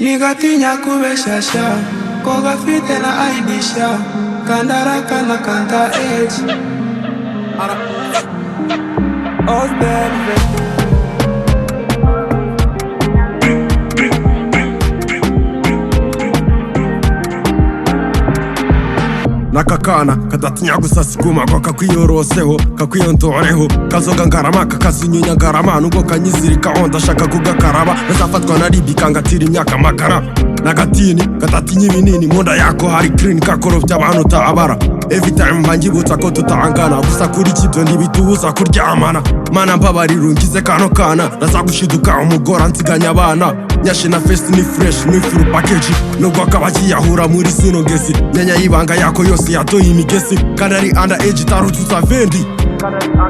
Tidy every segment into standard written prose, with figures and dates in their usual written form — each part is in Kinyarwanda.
Nigatinya kubeshasha ko gafite na aidisha kandaraka na kanta age Ozzy Nakakana kadatinya gusasiguma kwa kakwiyoroseho kakwiyontoreho kazoga ngarama kakasinyunya ngarama nubwo kanyizirika onda shaka kugakaraba nazafatwa na ribi kangatira imyaka magara nagatini kadatinya ibinini munda yako hari clean kakorovya abantu tabara every time mbangibutsa ko tutangana gusa kuri kibyo ntibitubuza kuryamana mana mbabarira ungize kano kana nazagushiduka umugora nsiganya abana nyashe na fest ni fresh ni full package nubwo akabakiyahura muri sino ngesi nyanya yibanga yako yose yatoye imigesi kandi ari under age tarutsa vendi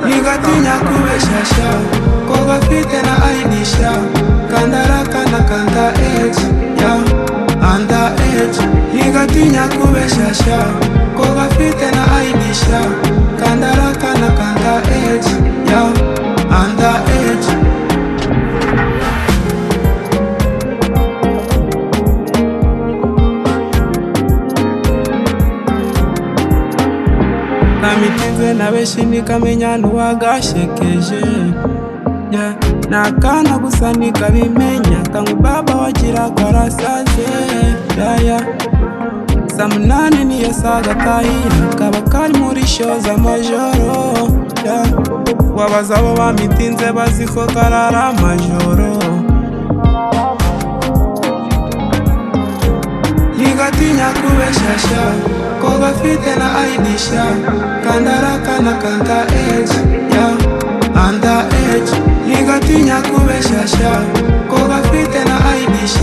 Nigatinya kubeshasha ko gafite na aidisha kandaraka na kanta age under age Nigatinya kubeshasha ko gafite na aidisha kandaraka na kanta age under age Namitinze na beshini kamenya nuwagashekeje Nakana gusa nikabimenya kangu baba wagira karasaze Samunani niyo saga kahira kaba kari muri show z'amajoro Wabaza abo bamitinze baziko karara amajoro Nigatinya kubeshasha ko gafite na aidisha kandaraka na kanta age under age Nigatinya kubeshasha ko gafite na aidisha